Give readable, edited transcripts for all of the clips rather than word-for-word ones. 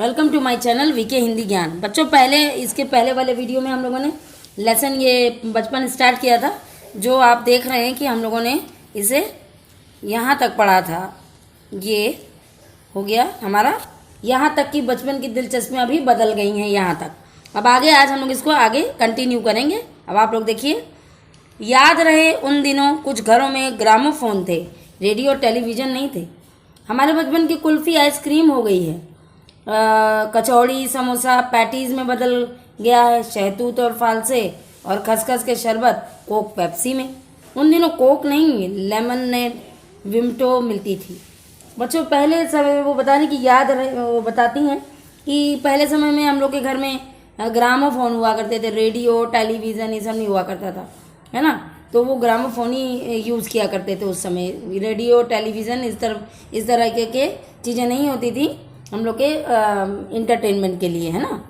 Welcome to my channel VK Hindi Gyan. बच्चों, इसके पहले वाले वीडियो में हम लोगों ने लेसन ये बचपन स्टार्ट किया था, जो आप देख रहे हैं कि हम लोगों ने इसे यहाँ तक पढ़ा था। ये हो गया हमारा, यहाँ तक कि बचपन की दिलचस्पियाँ भी बदल गई हैं यहाँ तक। अब आगे आज हम लोग इसको आगे कंटिन्यू करेंगे। अब आप लोग देखिए, याद रहे उन दिनों कुछ घरों में ग्रामोफोन थे, रेडियो टेलीविज़न नहीं थे। हमारे बचपन की कुल्फ़ी आइसक्रीम हो गई है, कचौड़ी समोसा पैटीज़ में बदल गया है, शहतूत और फालसे और खसखस के शरबत कोक पेप्सी में। उन दिनों कोक नहीं, लेमनेड विमटो मिलती थी। बच्चों, पहले समय में वो बताने की वो बताती हैं कि पहले समय में हम लोग के घर में ग्रामोफोन हुआ करते थे, रेडियो टेलीविज़न ये सब नहीं हुआ करता था, है ना। तो वो ग्रामोफोन ही यूज़ किया करते थे उस समय। रेडियो टेलीविज़न इस तरह के चीज़ें नहीं होती थी हम लोग के इंटरटेनमेंट के लिए, है ना।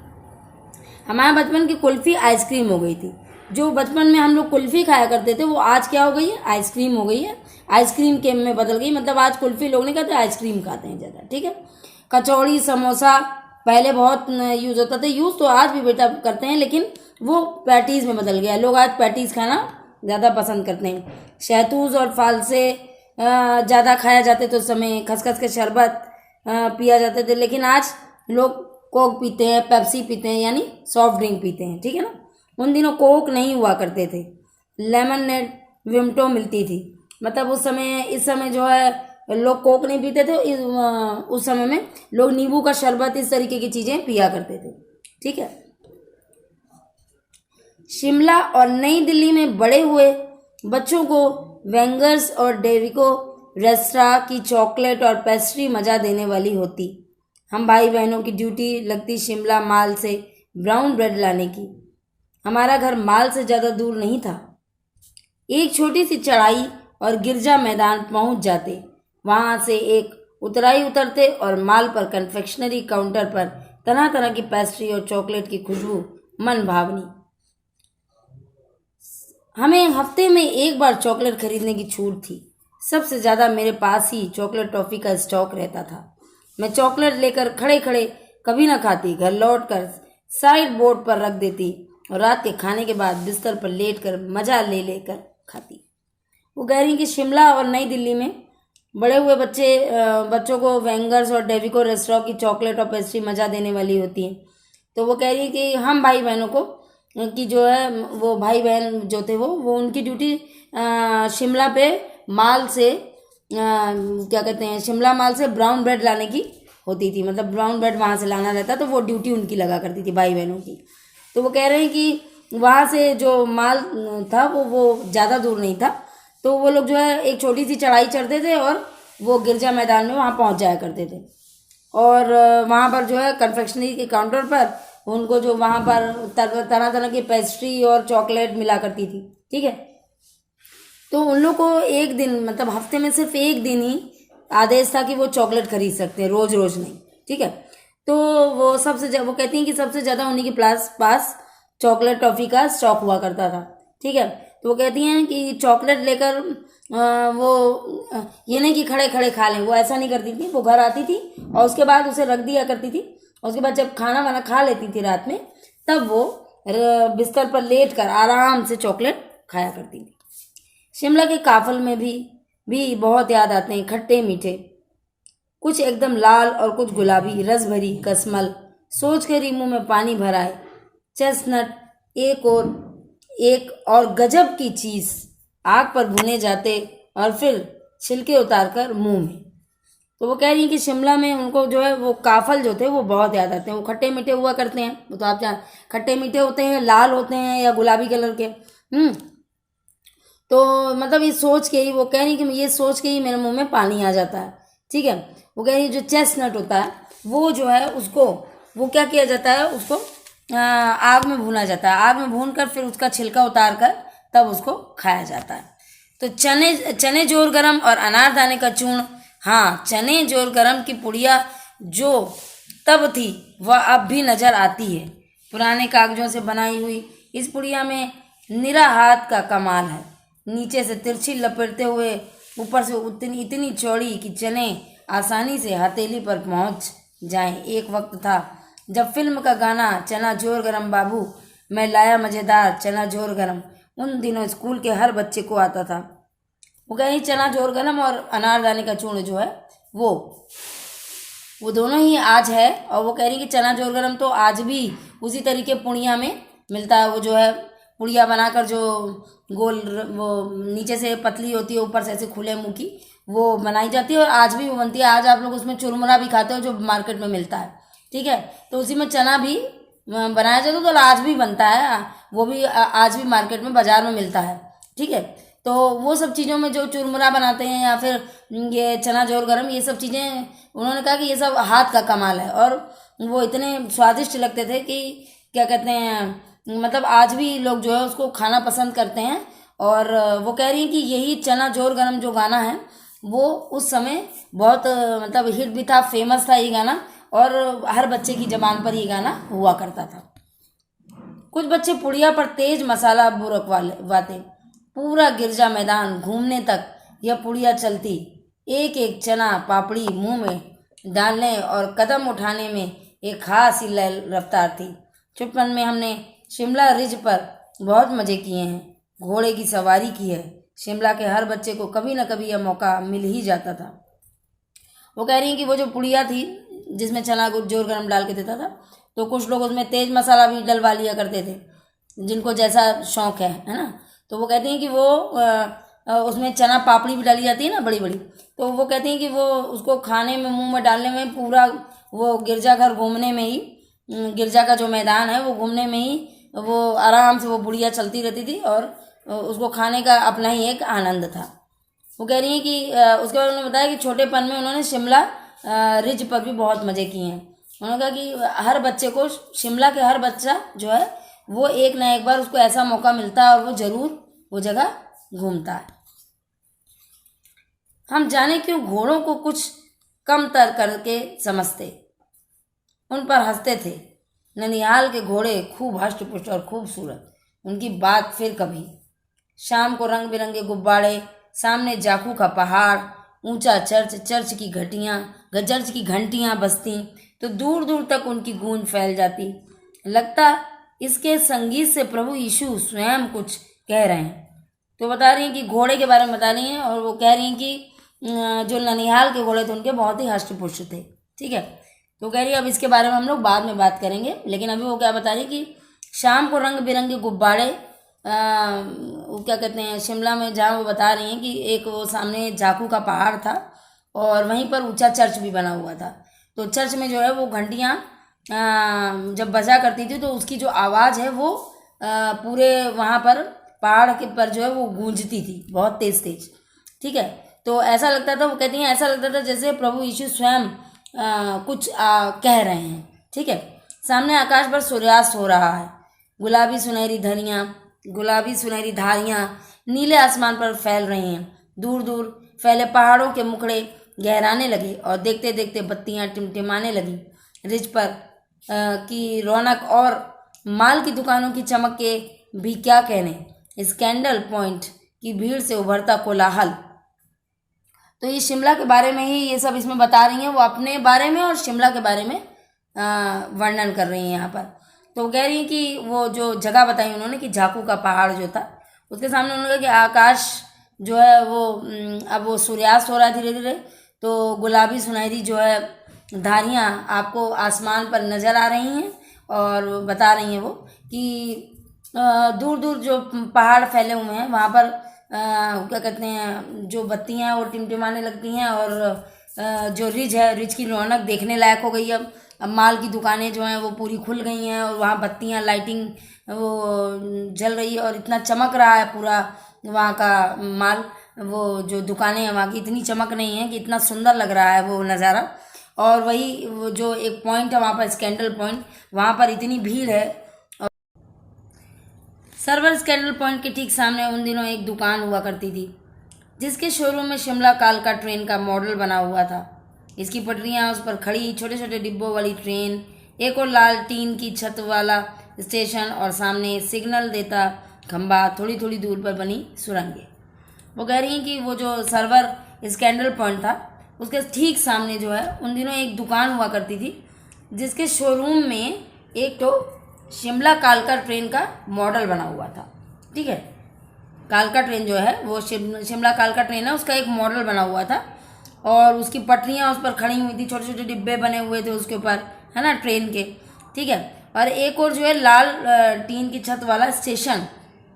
हमारे बचपन की कुल्फ़ी आइसक्रीम हो गई थी। जो बचपन में हम लोग कुल्फ़ी खाया करते थे वो आज क्या हो गई है, आइसक्रीम हो गई है। आइसक्रीम के में बदल गई, मतलब आज कुल्फ़ी लोग नहीं खाते, आइसक्रीम खाते हैं ज़्यादा, ठीक है। कचौड़ी समोसा पहले बहुत यूज़ होता था, यूज़ तो आज भी बेटा करते हैं, लेकिन वो पैटीज़ में बदल गया। लोग आज पैटीज़ खाना ज़्यादा पसंद करते हैं। शहतूत और फालसे ज़्यादा खाया जाते थे उस समय, खसखस के शरबत पिया जाते थे, लेकिन आज लोग कोक पीते हैं, पेप्सी पीते हैं, यानी सॉफ्ट ड्रिंक पीते हैं, ठीक है ना। उन दिनों कोक नहीं हुआ करते थे, लेमनेड विमटो मिलती थी। मतलब इस समय जो है लोग कोक नहीं पीते थे, उस समय में लोग नींबू का शरबत इस तरीके की चीज़ें पिया करते थे, ठीक है। शिमला और नई दिल्ली में बड़े हुए बच्चों को वेंगर्स और डेविको रेस्ट्रा की चॉकलेट और पेस्ट्री मज़ा देने वाली होती। हम भाई बहनों की ड्यूटी लगती शिमला माल से ब्राउन ब्रेड लाने की। हमारा घर माल से ज़्यादा दूर नहीं था। एक छोटी सी चढ़ाई और गिरजा मैदान पहुंच जाते। वहां से एक उतराई उतरते और माल पर कन्फेक्शनरी काउंटर पर तरह तरह की पेस्ट्री और चॉकलेट की खुशबू मन भावनी। हमें हफ्ते में एक बार चॉकलेट खरीदने की छूट थी। सबसे ज़्यादा मेरे पास ही चॉकलेट टॉफ़ी का स्टॉक रहता था। मैं चॉकलेट लेकर खड़े खड़े कभी ना खाती, घर लौट कर साइड बोर्ड पर रख देती और रात के खाने के बाद बिस्तर पर लेट कर मज़ा लेकर खाती। वो कह रही कि शिमला और नई दिल्ली में बड़े हुए बच्चों को वेंगर्स और डेविको रेस्टोरेंट की चॉकलेट और पेस्ट्री मज़ा देने वाली होती है। तो वो कह रही कि हम भाई बहनों को कि जो है वो भाई बहन जो थे वो उनकी ड्यूटी शिमला पे माल से क्या कहते हैं, शिमला माल से ब्राउन ब्रेड लाने की होती थी। मतलब ब्राउन ब्रेड वहाँ से लाना रहता, तो वो ड्यूटी उनकी लगा करती थी भाई बहनों की। तो वो कह रहे हैं कि वहाँ से जो माल था वो ज़्यादा दूर नहीं था, तो वो लोग जो है एक छोटी सी चढ़ाई चढ़ते थे और वो गिरजा मैदान में वहाँ पहुँच जाया करते थे। और वहाँ पर जो है कन्फेक्शनरी के काउंटर पर उनको जो वहाँ पर तरह तरह की पेस्ट्री और चॉकलेट मिला करती थी, ठीक है। तो उन लोग को एक दिन, मतलब हफ्ते में सिर्फ एक दिन ही आदेश था कि वो चॉकलेट खरीद सकते हैं, रोज़ रोज़ नहीं, ठीक है। तो वो कहती हैं कि सबसे ज़्यादा उन्हीं के पास चॉकलेट टॉफ़ी का स्टॉक हुआ करता था, ठीक है। तो वो कहती हैं कि चॉकलेट लेकर ये नहीं कि खड़े खड़े खा लें, वो ऐसा नहीं करती थी। वो घर आती थी और उसके बाद उसे रख दिया करती थी। उसके बाद जब खाना वाना खा लेती थी रात में, तब वो बिस्तर पर लेट कर आराम से चॉकलेट खाया करती थी। शिमला के काफल में भी बहुत याद आते हैं, खट्टे मीठे, कुछ एकदम लाल और कुछ गुलाबी, रस भरी कसमल सोच कर ही मुँह में पानी भरा है। चेस्टनट एक और गजब की चीज़, आग पर भुने जाते और फिर छिलके उतारकर मुंह में। तो वो कह रही हैं कि शिमला में उनको जो है वो काफल जो थे वो बहुत याद आते हैं। वो खट्टे मीठे हुआ करते हैं, वो तो आप खट्टे मीठे होते हैं, लाल होते हैं या गुलाबी कलर के। तो मतलब ये सोच के ही वो कह रही कि ये सोच के ही मेरे मुंह में पानी आ जाता है, ठीक है। वो कह रही जो चेस्टनट होता है वो जो है उसको वो क्या किया जाता है, उसको आग में भूना जाता है। आग में भून कर फिर उसका छिलका उतार कर तब उसको खाया जाता है। तो चने जोर गरम और अनारदाने का चूर्ण, हाँ, चने जोर गरम की पुड़िया जो तब थी वह अब भी नज़र आती है। पुराने कागजों से बनाई हुई इस पुड़िया में निरा हाथ का कमाल है। नीचे से तिरछी लपेटते हुए ऊपर से इतनी चौड़ी कि चने आसानी से हथेली पर पहुंच जाएं। एक वक्त था जब फिल्म का गाना चना जोर गरम बाबू मैं लाया मज़ेदार चना जोर गरम उन दिनों स्कूल के हर बच्चे को आता था। वो कह रही चना जोर गरम और अनारदाने का चूर्ण जो है वो दोनों ही आज है। और वो कह रही कि चना जोर गरम तो आज भी उसी तरीके पुड़िया में मिलता है। वो जो है पुड़िया बनाकर जो गोल वो नीचे से पतली होती है ऊपर से ऐसे खुले मुंह की वो बनाई जाती है और आज भी वो बनती है। आज आप लोग उसमें चुरमुरा भी खाते हो जो मार्केट में मिलता है, ठीक है। तो उसी में चना भी बनाया जाता है, तो आज भी बनता है, वो भी आज भी मार्केट में बाजार में मिलता है, ठीक है। तो वो सब चीज़ों में जो चुरमुरा बनाते हैं या फिर ये चना जोर गरम ये सब चीज़ें उन्होंने कहा कि ये सब हाथ का कमाल है और वो इतने स्वादिष्ट लगते थे कि क्या कहते हैं मतलब आज भी लोग जो है उसको खाना पसंद करते हैं। और वो कह रही हैं कि यही चना जोर गरम जो गाना है वो उस समय बहुत मतलब हिट भी था, फेमस था ये गाना और हर बच्चे की ज़बान पर ये गाना हुआ करता था। कुछ बच्चे पुड़िया पर तेज मसाला बुरकवाते, पूरा गिरजा मैदान घूमने तक यह पुड़िया चलती, एक एक चना पापड़ी मुंह में डालने और कदम उठाने में एक खास ही रफ्तार थी। बचपन में हमने शिमला रिज पर बहुत मज़े किए हैं, घोड़े की सवारी की है। शिमला के हर बच्चे को कभी न कभी यह मौका मिल ही जाता था। वो कह रही हैं कि वो जो पुड़िया थी जिसमें चना जोर गरम डाल के देता था तो कुछ लोग उसमें तेज मसाला भी डलवा लिया करते थे, जिनको जैसा शौक है ना। तो वो कहती हैं कि वो उसमें चना पापड़ी भी डाली जाती है ना बड़ी बड़ी, तो वो कहती हैं कि वो उसको खाने में मुंह में डालने में पूरा वो गिरजाघर घूमने में ही गिरजा का जो मैदान है वो घूमने में ही वो आराम से वो बुढ़िया चलती रहती थी और उसको खाने का अपना ही एक आनंद था। वो कह रही हैं कि उसके बाद उन्होंने बताया कि छोटेपन में उन्होंने शिमला रिज पर भी बहुत मज़े किए हैं। उन्होंने कहा कि हर बच्चे को शिमला के हर बच्चा जो है वो एक ना एक बार उसको ऐसा मौका मिलता है और वो ज़रूर वो जगह घूमता है। हम जाने क्यों घोड़ों को कुछ कम तर करके समझते, उन पर हंसते थे। ननिहाल के घोड़े खूब हष्ट पुष्ट और खूबसूरत, उनकी बात फिर कभी। शाम को रंग बिरंगे गुब्बारे, सामने जाखू का पहाड़, ऊंचा चर्च, चर्च की घंटियां बजती तो दूर दूर तक उनकी गूंज फैल जाती। लगता इसके संगीत से प्रभु यीशु स्वयं कुछ कह रहे हैं। तो बता रही हैं कि घोड़े के बारे में बता रही हैं और वो कह रही हैं कि जो ननिहाल के घोड़े थे उनके बहुत ही हष्ट पुष्ट थे, ठीक है। तो कह रही है अब इसके बारे में हम लोग बाद में बात करेंगे, लेकिन अभी वो क्या बता रही कि शाम को रंग बिरंगे गुब्बारे वो क्या कहते हैं शिमला में, जहाँ वो बता रही हैं कि एक वो सामने जाखू का पहाड़ था और वहीं पर ऊंचा चर्च भी बना हुआ था। तो चर्च में जो है वो घंटियाँ जब बजा करती थी तो उसकी जो आवाज़ है वो पूरे वहाँ पर पहाड़ के पर जो है वो गूंजती थी बहुत तेज तेज, ठीक है। तो ऐसा लगता था, वो कहती हैं ऐसा लगता था जैसे प्रभु यीशु स्वयं कुछ कह रहे हैं, ठीक है। सामने आकाश पर सूर्यास्त हो रहा है, गुलाबी सुनहरी धारियाँ नीले आसमान पर फैल रही हैं। दूर दूर फैले पहाड़ों के मुखड़े गहराने लगे और देखते देखते बत्तियां टिमटिमाने लगी। रिज पर की रौनक और माल की दुकानों की चमक के भी क्या कहने, स्कैंडल पॉइंट की भीड़ से उभरता कोलाहल। तो ये शिमला के बारे में ही ये सब इसमें बता रही हैं, वो अपने बारे में और शिमला के बारे में वर्णन कर रही हैं यहाँ पर। तो कह रही हैं कि वो जो जगह बताई उन्होंने कि जाखू का पहाड़ जो था उसके सामने उन्होंने कहा कि आकाश जो है वो अब वो सूर्यास्त हो रहा है धीरे धीरे, तो गुलाबी सुनहरी जो है धारियाँ आपको आसमान पर नज़र आ रही हैं और बता रही हैं वो कि दूर दूर जो पहाड़ फैले हुए हैं वहाँ पर क्या कहते हैं जो बत्तियाँ हैं वो टिमटिमाने लगती हैं और जो रिज है रिज की रौनक देखने लायक हो गई। अब माल की दुकानें जो हैं वो पूरी खुल गई हैं और वहाँ बत्तियाँ लाइटिंग वो जल रही है और इतना चमक रहा है पूरा वहाँ का माल, वो जो दुकानें हैं वहाँ की इतनी चमक नहीं है कि इतना सुंदर लग रहा है वो नज़ारा। और वही वो जो एक पॉइंट है वहाँ पर स्कैंडल पॉइंट, वहाँ पर इतनी भीड़ है। सर्वर स्कैंडल पॉइंट के ठीक सामने उन दिनों एक दुकान हुआ करती थी जिसके शोरूम में शिमला कालका ट्रेन का मॉडल बना हुआ था। इसकी पटरियाँ उस पर खड़ी छोटे छोटे डिब्बों वाली ट्रेन, एक और लाल टीन की छत वाला स्टेशन और सामने सिग्नल देता खंबा, थोड़ी थोड़ी दूर पर बनी सुरंगें। वो कह रही हैं कि वो जो सर्वर स्कैंडल पॉइंट था उसके ठीक सामने जो है उन दिनों एक दुकान हुआ करती थी, जिसके शोरूम में एक तो शिमला कालका ट्रेन का मॉडल बना हुआ था। ठीक है, कालका ट्रेन जो है वो शिमला कालका ट्रेन है, उसका एक मॉडल बना हुआ था और उसकी पटरियाँ उस पर खड़ी हुई थी, छोटे छोटे डिब्बे बने हुए थे उसके ऊपर, है ना, ट्रेन के। ठीक है, और एक और जो है लाल टीन की छत वाला स्टेशन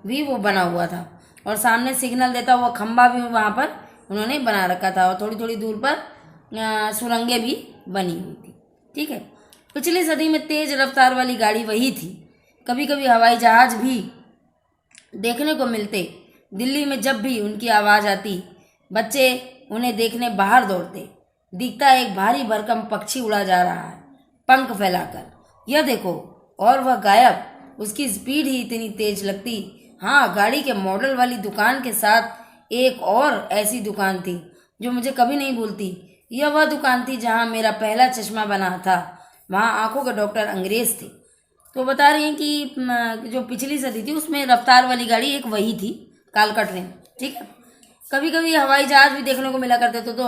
भी वो बना हुआ था और सामने सिग्नल देता हुआ खंबा भी वहाँ पर उन्होंने बना रखा था और थोड़ी थोड़ी दूर पर सुरंगें भी बनी हुई थी। ठीक है, पिछली सदी में तेज रफ्तार वाली गाड़ी वही थी। कभी कभी हवाई जहाज भी देखने को मिलते। दिल्ली में जब भी उनकी आवाज़ आती, बच्चे उन्हें देखने बाहर दौड़ते। दिखता एक भारी भरकम पक्षी उड़ा जा रहा है पंख फैलाकर, यह देखो, और वह गायब। उसकी स्पीड ही इतनी तेज लगती। हाँ, गाड़ी के मॉडल वाली दुकान के साथ एक और ऐसी दुकान थी जो मुझे कभी नहीं भूलती। यह वह दुकान थी जहाँ मेरा पहला चश्मा बना था। वहाँ आंखों के डॉक्टर अंग्रेज थे। तो बता रही हैं कि जो पिछली सदी थी उसमें रफ्तार वाली गाड़ी एक वही थी, कालका ट्रेन। ठीक है, कभी कभी हवाई जहाज भी देखने को मिला करते थे। तो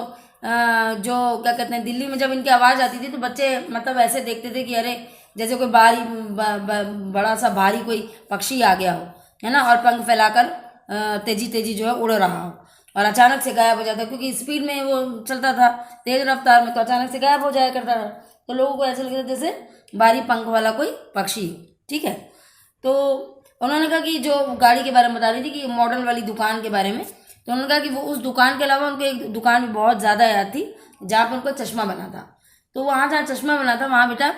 जो क्या कहते हैं, दिल्ली में जब इनकी आवाज़ आती थी तो बच्चे मतलब ऐसे देखते थे कि अरे जैसे कोई बड़ा सा भारी कोई पक्षी आ गया हो, है ना, और पंख फैलाकर तेजी तेजी जो है उड़ रहा हो और अचानक से गायब हो जाता, क्योंकि स्पीड में वो चलता था, तेज रफ्तार में, तो अचानक से गायब हो जाया करता था। तो लोगों को ऐसा लगता था जैसे भारी पंख वाला कोई पक्षी। ठीक है, तो उन्होंने कहा कि जो गाड़ी के बारे में बता रही थी कि मॉडल वाली दुकान के बारे में, तो उन्होंने कहा कि वो उस दुकान के अलावा उनको एक दुकान भी बहुत ज़्यादा याद थी जहाँ पर उनको चश्मा बना था। तो वहाँ जहाँ चश्मा बना था वहाँ बेटा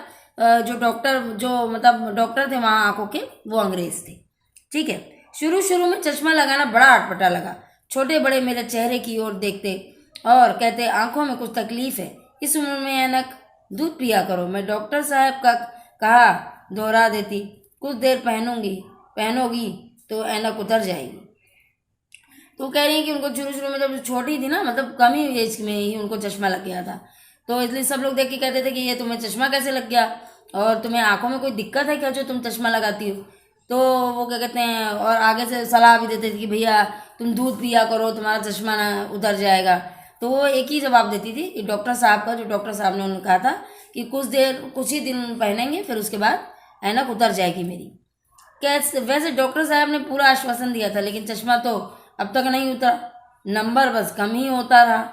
जो डॉक्टर थे वहाँ आंखों के, वो अंग्रेज थे। ठीक है, शुरू शुरू में चश्मा लगाना बड़ा अटपटा लगा। छोटे बड़े मेरे चेहरे की ओर देखते और कहते आंखों में कुछ तकलीफ है, इस उम्र में ऐनक, दूध पिया करो। मैं डॉक्टर साहब का कहा दोहरा देती, कुछ देर पहनोगी तो ऐनक उतर जाएगी। तो कह रही हैं कि उनको शुरू शुरू में जब छोटी थी ना, मतलब कम ही एज में ही उनको चश्मा लग गया था, तो इसलिए सब लोग देख के कहते थे कि ये तुम्हें चश्मा कैसे लग गया और तुम्हें आंखों में कोई दिक्कत है क्या जो तुम चश्मा लगाती हो। तो वो क्या कहते हैं, और आगे से सलाह भी देते थे कि भैया तुम दूध पिया करो, तुम्हारा चश्मा ना उतर जाएगा। तो वो एक ही जवाब देती थी डॉक्टर साहब का, जो डॉक्टर साहब ने उन्हें कहा था कि कुछ ही दिन पहनेंगे फिर उसके बाद ऐनक उतर जाएगी मेरी। कैसे वैसे डॉक्टर साहब ने पूरा आश्वासन दिया था, लेकिन चश्मा तो अब तक नहीं उतरा, नंबर बस कम ही होता रहा।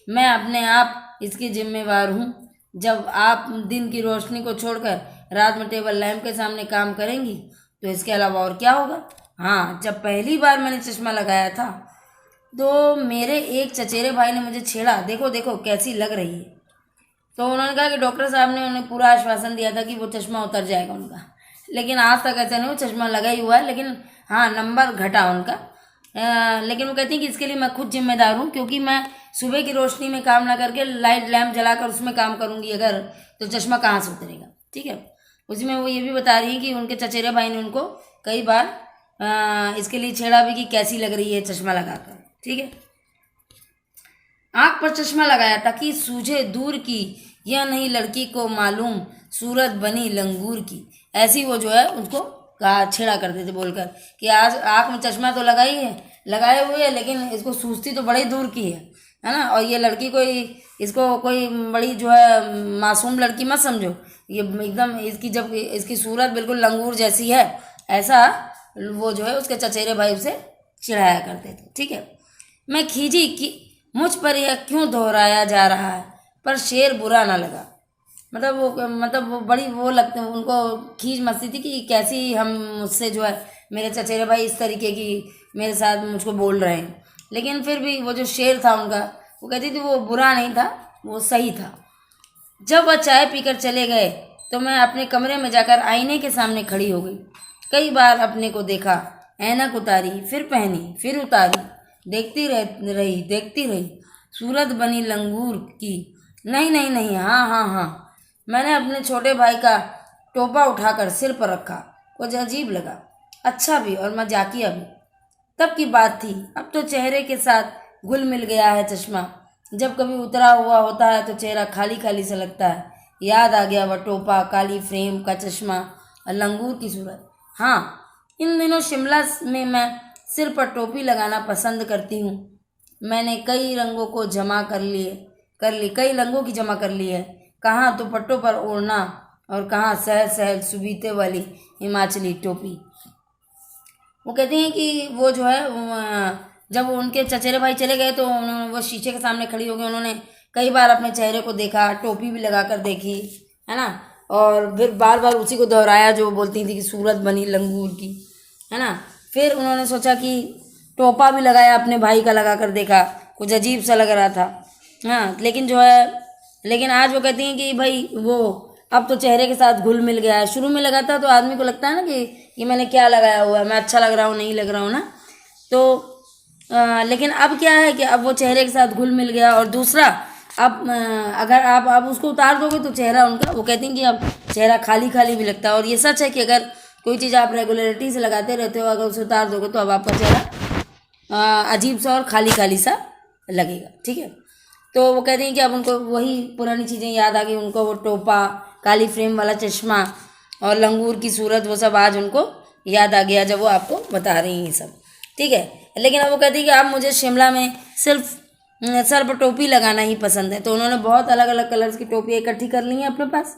मैं अपने आप इसकी जिम्मेवार हूँ। जब आप दिन की रोशनी को छोड़कर रात में टेबल लैंप के सामने काम करेंगी तो इसके अलावा और क्या होगा। हाँ, जब पहली बार मैंने चश्मा लगाया था तो मेरे एक चचेरे भाई ने मुझे छेड़ा, देखो देखो कैसी लग रही है। तो उन्होंने कहा कि डॉक्टर साहब ने उन्हें पूरा आश्वासन दिया था कि वो चश्मा उतर जाएगा उनका, लेकिन आज तक ऐसा नहीं, वो चश्मा लगा ही हुआ है, लेकिन हाँ नंबर घटा उनका। लेकिन वो कहती हैं कि इसके लिए मैं खुद जिम्मेदार हूँ, क्योंकि मैं सुबह की रोशनी में काम ना करके लाइट लैम्प जलाकर उसमें काम करूँगी अगर, तो चश्मा कहाँ से उतरेगा। ठीक है, उसी में वो ये भी बता रही है कि उनके चचेरे भाई ने उनको कई बार इसके लिए छेड़ा भी कि कैसी लग रही है चश्मा लगाकर। ठीक है, आँख पर चश्मा लगाया ताकि सूझे दूर की, यह नहीं लड़की को मालूम सूरत बनी लंगूर की। ऐसी वो जो है उसको कहा, छेड़ा करते थे बोलकर कि आज आँख में चश्मा तो लगाए हुए है, लेकिन इसको सूझती तो बड़ी दूर की है ना, और ये लड़की इसको कोई बड़ी जो है मासूम लड़की मत समझो, ये एकदम इसकी सूरत बिल्कुल लंगूर जैसी है। ऐसा वो जो है उसके चचेरे भाई उसे चिढ़ाया करते थे। ठीक है, मैं खींची कि मुझ पर यह क्यों दोहराया जा रहा है, पर शेर बुरा ना लगा। मतलब वो बड़ी वो लगते उनको खींच मस्ती थी कि कैसी हम मुझसे जो है मेरे चचेरे भाई इस तरीके की मेरे साथ मुझको बोल रहे हैं। लेकिन फिर भी वो जो शेर था उनका, वो कहती थी वो बुरा नहीं था, वो सही था। जब वह चाय पीकर चले गए तो मैं अपने कमरे में जाकर आईने के सामने खड़ी हो गई। कई बार अपने को देखा, ऐनक उतारी, फिर पहनी, फिर उतारी, देखती रही, सूरत बनी लंगूर की। नहीं नहीं नहीं, हाँ हाँ हाँ। मैंने अपने छोटे भाई का टोपा उठाकर सिर पर रखा। कुछ अजीब लगा, अच्छा भी और मजाकिया भी। तब की बात थी, अब तो चेहरे के साथ घुल मिल गया है चश्मा। जब कभी उतरा हुआ होता है तो चेहरा खाली खाली सा लगता है। याद आ गया वह टोपा, काली फ्रेम का चश्मा और लंगूर की सूरत। हाँ, इन दिनों शिमला में मैं सिर पर टोपी लगाना पसंद करती हूँ। मैंने कई रंगों को जमा कर लिए, कर ली, कई रंगों की जमा कर ली है। कहाँ दुपट्टों पर ओढ़ना और कहाँ सहल सहल सुबीते वाली हिमाचली टोपी। वो कहते हैं कि वो जो है जब उनके चचेरे भाई चले गए तो उन्होंने वो शीशे के सामने खड़ी हो गई, उन्होंने कई बार अपने चेहरे को देखा, टोपी भी लगा कर देखी, है ना, और फिर बार बार उसी को दोहराया जो बोलती थी कि सूरत बनी लंगूर की, है ना। फिर उन्होंने सोचा कि टोपा भी लगाया, अपने भाई का लगा कर देखा, कुछ अजीब सा लग रहा था, हाँ, लेकिन जो है लेकिन आज वो कहती हैं कि भाई वो अब तो चेहरे के साथ घुल मिल गया है। शुरू में लगाता तो आदमी को लगता है ना कि मैंने क्या लगाया हुआ है, मैं अच्छा लग रहा हूँ नहीं लग रहा हूँ ना, तो लेकिन अब क्या है कि अब वो चेहरे के साथ घुल मिल गया। और दूसरा अब अगर आप उसको उतार दोगे तो चेहरा उनका, वो कहती हैं कि अब चेहरा खाली खाली भी लगता है। और ये सच है कि अगर कोई चीज़ आप रेगुलरिटी से लगाते रहते हो, अगर उसे उतार दोगे तो अब आपका चेहरा अजीब सा और खाली खाली सा लगेगा, ठीक है। तो वो कहते हैं कि अब उनको वही पुरानी चीज़ें याद आ गई, उनको वो टोपा, काली फ्रेम वाला चश्मा और लंगूर की सूरत, वो सब आज उनको याद आ गया जब वो आपको बता रही हैं सब, ठीक है। लेकिन अब वो कहती है कि अब मुझे शिमला में सिर्फ सर पर टोपी लगाना ही पसंद है। तो उन्होंने बहुत अलग अलग कलर्स की टोपियाँ इकट्ठी कर ली हैं अपने पास,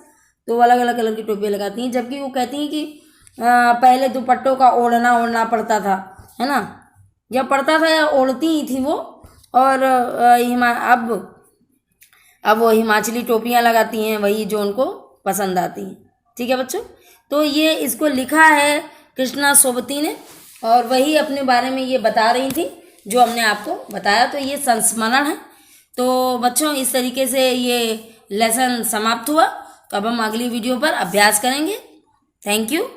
तो वो अलग अलग कलर की टोपियाँ लगाती हैं। जबकि वो कहती हैं कि पहले दुपट्टों का ओढ़ना पड़ता था, है ना, या पड़ता था या ओढ़ती ही थी वो। और अब वो हिमाचली टोपियाँ लगाती हैं, वही जो उनको पसंद आती हैं, ठीक है बच्चों। तो ये इसको लिखा है कृष्णा सोबती ने, और वही अपने बारे में ये बता रही थी जो हमने आपको बताया। तो ये संस्मरण है। तो बच्चों इस तरीके से ये लेसन समाप्त हुआ। तो अब हम अगली वीडियो पर अभ्यास करेंगे। Thank you.